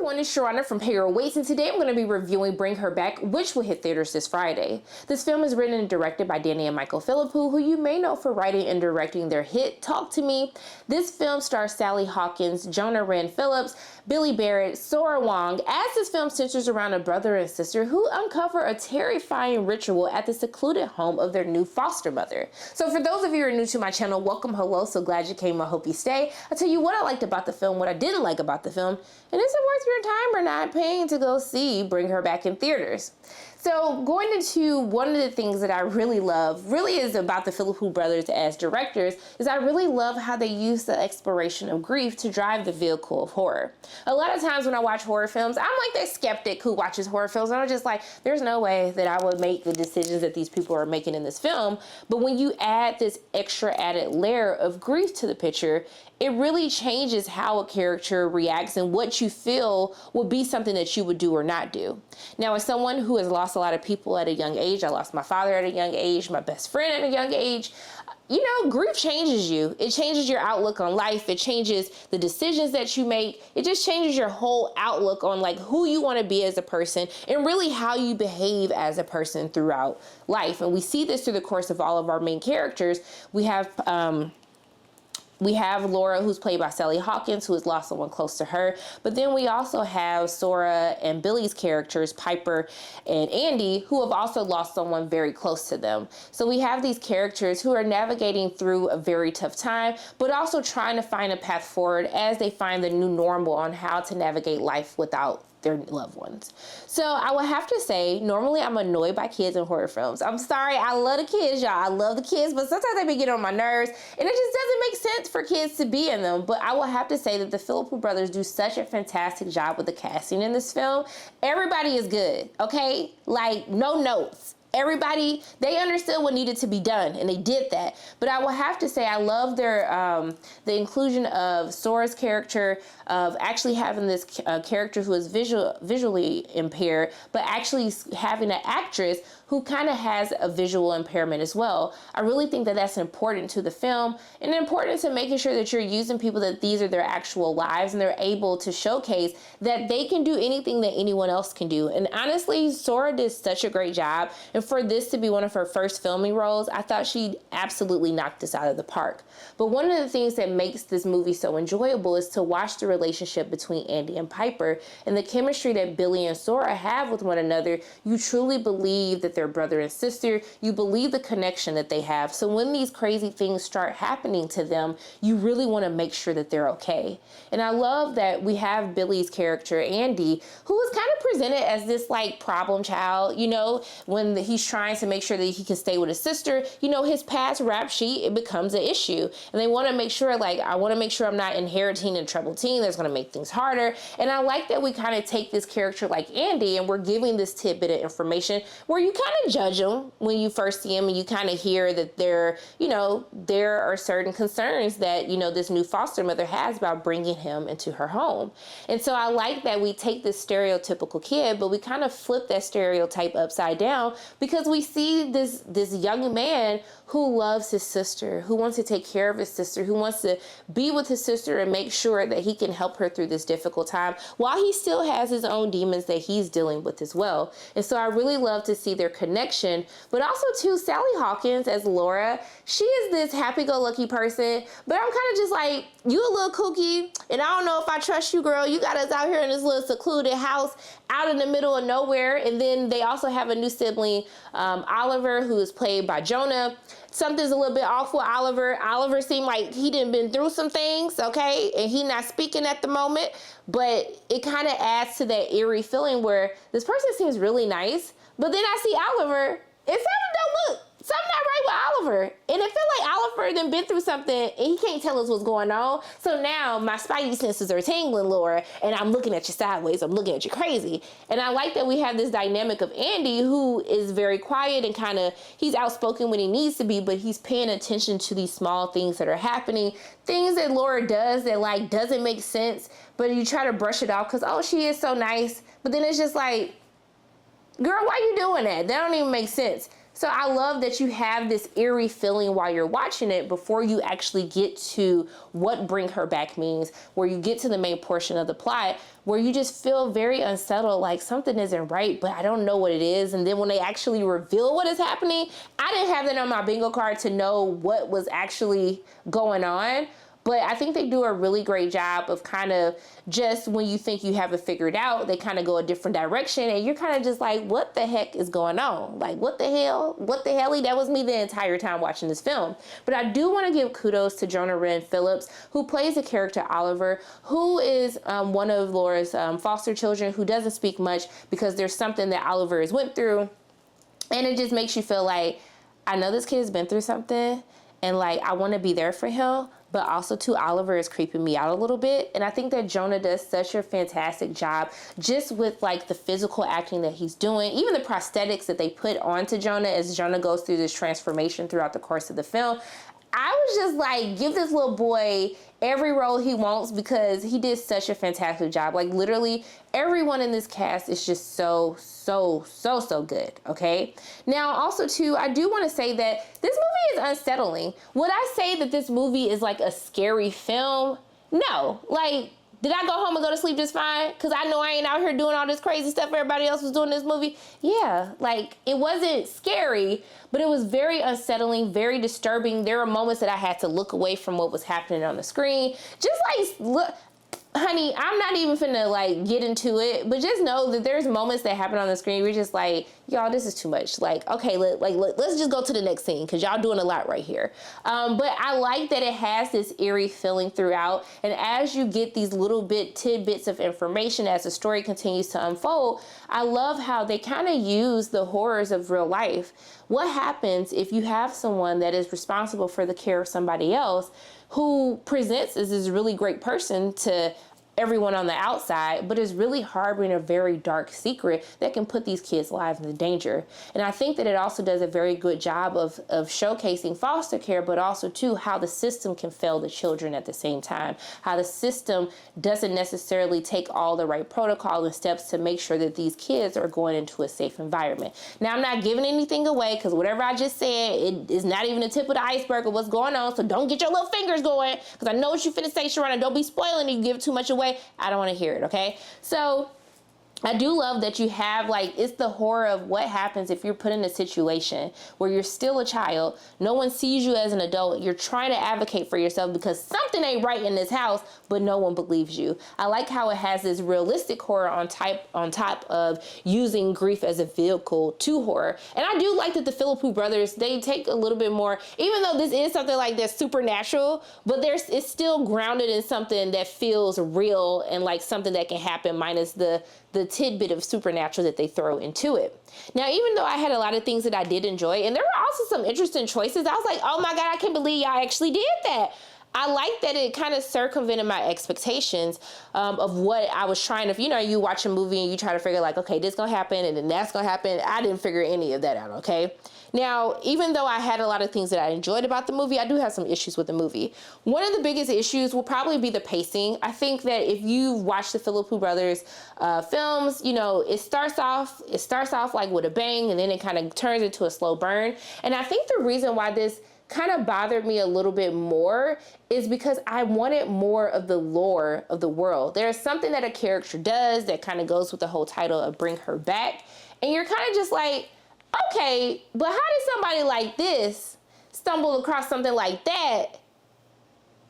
everyone, it's Sharana from Pay Your Weights, and today I'm going to be reviewing Bring Her Back, which will hit theaters this Friday. This film is written and directed by Danny and Michael Philippou, who you may know for writing and directing their hit Talk to Me. This film stars Sally Hawkins, Jonah Wren Phillips, Billy Barrett, Sora Wong, as this film centers around a brother and sister who uncover a terrifying ritual at the secluded home of their new foster mother. So for those of you who are new to my channel, welcome, hello, so glad you came, I hope you stay. I'll tell you what I liked about the film, what I didn't like about the film, and is it worth your time or not paying to go see Bring Her Back in theaters? So going into one of the things that I really love, really is about the Philippou brothers as directors, is I really love how they use the exploration of grief to drive the vehicle of horror. A lot of times when I watch horror films, I'm like that skeptic who watches horror films, and I'm just like, there's no way that I would make the decisions that these people are making in this film. But when you add this extra added layer of grief to the picture, it really changes how a character reacts and what you feel would be something that you would do or not do. Now, as someone who has lost a lot of people at a young age, I lost my father at a young age, my best friend at a young age, you know, grief changes you. It changes your outlook on life. It changes the decisions that you make. It just changes your whole outlook on like who you want to be as a person and really how you behave as a person throughout life. And we see this through the course of all of our main characters. We have Laura, who's played by Sally Hawkins, who has lost someone close to her. But then we also have Sora and Billy's characters, Piper and Andy, who have also lost someone very close to them. So we have these characters who are navigating through a very tough time, but also trying to find a path forward as they find the new normal on how to navigate life without their loved ones. So I would have to say, normally I'm annoyed by kids in horror films. I'm sorry, I love the kids, y'all. I love the kids, but sometimes they be getting on my nerves, and it just doesn't make sense for kids to be in them. But I will have to say that the Philippou brothers do such a fantastic job with the casting in this film. Everybody is good, okay? Like, no notes. Everybody, they understood what needed to be done, and they did that. But I will have to say I love their the inclusion of Sora's character, of actually having this character who is visually impaired, but actually having an actress who kind of has a visual impairment as well. I really think that that's important to the film and important to making sure that you're using people that these are their actual lives and they're able to showcase that they can do anything that anyone else can do. And honestly, Sora did such a great job. And for this to be one of her first filming roles, I thought she absolutely knocked this out of the park. But one of the things that makes this movie so enjoyable is to watch the relationship between Andy and Piper and the chemistry that Billy and Sora have with one another. You truly believe that they're brother and sister. You believe the connection that they have. So when these crazy things start happening to them, you really want to make sure that they're okay. And I love that we have Billy's character, Andy, who is kind of presented as this like problem child, you know, when he's trying to make sure that he can stay with his sister, you know, his past rap sheet, it becomes an issue. And they want to make sure, like, I want to make sure I'm not inheriting a troubled teen that's going to make things harder. And I like that we kind of take this character like Andy and we're giving this tidbit of information where you kind of judge him when you first see him and you kind of hear that there, you know, there are certain concerns that, you know, this new foster mother has about bringing him into her home. And so I like that we take this stereotypical kid, but we kind of flip that stereotype upside down because we see this young man who loves his sister, who wants to take care of his sister, who wants to be with his sister and make sure that he can help her through this difficult time while he still has his own demons that he's dealing with as well. And so I really love to see their connection, but also too, Sally Hawkins as Laura, she is this happy-go-lucky person, but I'm kind of just like, you a little kooky, and I don't know if I trust you, girl. You got us out here in this little secluded house out in the middle of nowhere. And then they also have a new sibling, Oliver, who is played by Jonah. Something's a little bit off with Oliver. Oliver seemed like he didn't been through some things, okay? And he not speaking at the moment, but it kind of adds to that eerie feeling where this person seems really nice, but then I see Oliver and something don't look, something not right with Oliver. And it feel like Oliver done been through something and he can't tell us what's going on. So now my spidey senses are tingling, Laura, and I'm looking at you sideways. I'm looking at you crazy. And I like that we have this dynamic of Andy, who is very quiet and kind of, he's outspoken when he needs to be, but he's paying attention to these small things that are happening, things that Laura does that like doesn't make sense, but you try to brush it off because, oh, she is so nice. But then it's just like, girl, why you doing that? That don't even make sense. So I love that you have this eerie feeling while you're watching it before you actually get to what bring her back means, where you get to the main portion of the plot, where you just feel very unsettled, like something isn't right, but I don't know what it is. And then when they actually reveal what is happening, I didn't have that on my bingo card to know what was actually going on. But I think they do a really great job of kind of just when you think you have it figured out, they kind of go a different direction and you're kind of just like, what the heck is going on? Like, what the hell? What the hell? That was me the entire time watching this film. But I do want to give kudos to Jonah Wren Phillips, who plays the character Oliver, who is one of Laura's foster children, who doesn't speak much because there's something that Oliver has went through. And it just makes you feel like, I know this kid has been through something and like, I want to be there for him. But also too, Oliver is creeping me out a little bit. And I think that Jonah does such a fantastic job just with like the physical acting that he's doing, even the prosthetics that they put onto Jonah as Jonah goes through this transformation throughout the course of the film. I was just like, give this little boy every role he wants because he did such a fantastic job. Like literally everyone in this cast is just so good, okay? Now also too, I do want to say that this movie is unsettling. Would I say that this movie is like a scary film? No, like, did I go home and go to sleep just fine? Because I know I ain't out here doing all this crazy stuff everybody else was doing in this movie. Yeah, like, it wasn't scary, but it was very unsettling, very disturbing. There were moments that I had to look away from what was happening on the screen. Just like, look, honey, I'm not even finna like get into it, but just know that there's moments that happen on the screen where you're just like, y'all, this is too much. Like, okay, let's just go to the next scene because y'all doing a lot right here. But I like that it has this eerie feeling throughout. And as you get these little tidbits of information as the story continues to unfold, I love how they kind of use the horrors of real life. What happens if you have someone that is responsible for the care of somebody else who presents as this really great person to everyone on the outside, but is really harboring a very dark secret that can put these kids' lives into danger. And I think that it also does a very good job of showcasing foster care, but also too how the system can fail the children at the same time, how the system doesn't necessarily take all the right protocol and steps to make sure that these kids are going into a safe environment. Now, I'm not giving anything away because whatever I just said, it is not even the tip of the iceberg of what's going on, so don't get your little fingers going because I know what you finna say, Sharona. Don't be spoiling it. You give too much away. I don't want to hear it, okay? So I do love that you have, like, it's the horror of what happens if you're put in a situation where you're still a child, no one sees you as an adult, you're trying to advocate for yourself because something ain't right in this house, but no one believes you. I like how it has this realistic horror on top of using grief as a vehicle to horror. And I do like that the Philippou brothers, they take a little bit more, even though this is something like that's supernatural, but it's still grounded in something that feels real and like something that can happen minus the tidbit of supernatural that they throw into it. Now, even though I had a lot of things that I did enjoy, and there were also some interesting choices, I was like, oh my God, I can't believe y'all actually did that. I like that it kind of circumvented my expectations of what I was trying to, you watch a movie and you try to figure like, okay, this gonna happen and then that's gonna happen. I didn't figure any of that out, okay? Now, even though I had a lot of things that I enjoyed about the movie, I do have some issues with the movie. One of the biggest issues will probably be the pacing. I think that if you watch the Philippou brothers films, it starts off like with a bang and then it kind of turns into a slow burn. And I think the reason why this kind of bothered me a little bit more is because I wanted more of the lore of the world. There's something that a character does that kind of goes with the whole title of Bring Her Back. And you're kind of just like, okay, but how did somebody like this stumble across something like that?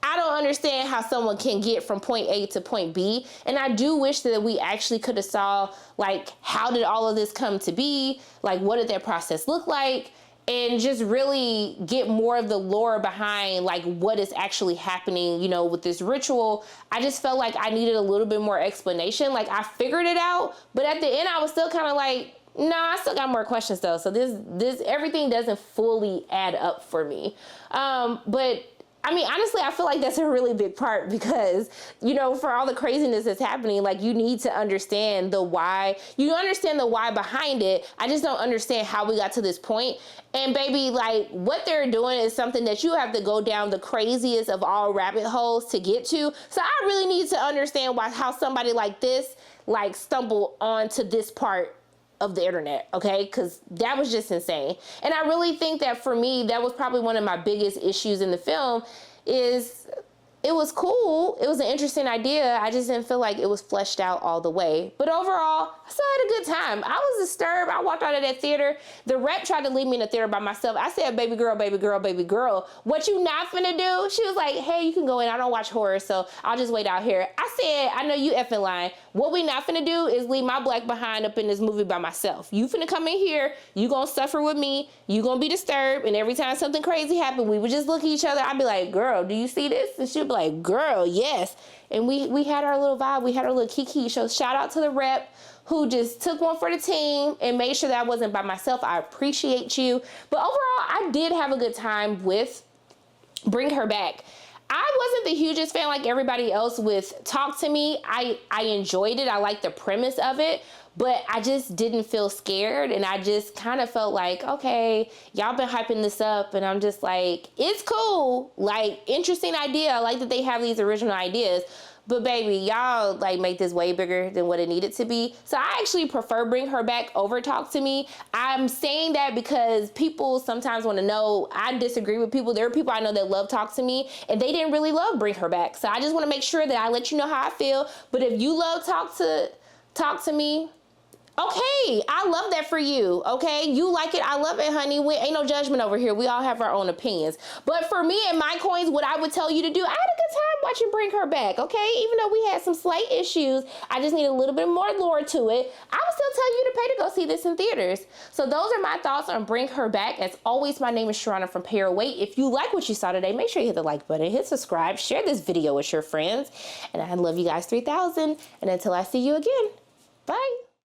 I don't understand how someone can get from point A to point B. And I do wish that we actually could have saw, like, how did all of this come to be? Like, what did that process look like? And just really get more of the lore behind like what is actually happening, with this ritual. I just felt like I needed a little bit more explanation. Like I figured it out, but at the end I was still kind of like, no, I still got more questions though. So this everything doesn't fully add up for me. But I mean, honestly, I feel like that's a really big part because, for all the craziness that's happening, like you need to understand the why. You understand the why behind it. I just don't understand how we got to this point. And baby, like what they're doing is something that you have to go down the craziest of all rabbit holes to get to. So I really need to understand how somebody like this, like stumbled onto this part of the internet, okay? Because that was just insane. And I really think that for me, that was probably one of my biggest issues in the film is it was cool. It was an interesting idea. I just didn't feel like it was fleshed out all the way. But overall, I still had a good time. I was disturbed. I walked out of that theater. The rep tried to leave me in the theater by myself. I said, baby girl, baby girl, baby girl, what you not finna do? She was like, hey, you can go in. I don't watch horror, so I'll just wait out here. I said, I know you effing lying. What we not finna do is leave my black behind up in this movie by myself. You finna come in here. You gonna suffer with me. You gonna be disturbed. And every time something crazy happened, we would just look at each other. I'd be like, girl, do you see this? And she'd be like, girl, yes. And we had our little vibe. We had our little kiki. So shout out to the rep who just took one for the team and made sure that I wasn't by myself. I appreciate you. But overall, I did have a good time with Bring Her Back. I wasn't the hugest fan like everybody else with Talk to Me. I enjoyed it. I liked the premise of it, but I just didn't feel scared. And I just kind of felt like, okay, y'all been hyping this up. And I'm just like, it's cool. Like, interesting idea. I like that they have these original ideas. But baby, y'all like make this way bigger than what it needed to be. So I actually prefer Bring Her Back over Talk to Me. I'm saying that because people sometimes want to know. I disagree with people. There are people I know that love Talk to Me and they didn't really love Bring Her Back. So I just want to make sure that I let you know how I feel. But if you love Talk to Me, okay, I love that for you, okay? You like it, I love it, honey. We ain't no judgment over here. We all have our own opinions. But for me and my coins, what I would tell you to do, I had a good time watching Bring Her Back, okay? Even though we had some slight issues, I just need a little bit more lore to it. I would still tell you to pay to go see this in theaters. So those are my thoughts on Bring Her Back. As always, my name is Sharana from Pay Your Weight. If you like what you saw today, make sure you hit the like button, hit subscribe, share this video with your friends. And I love you guys 3000. And until I see you again, bye.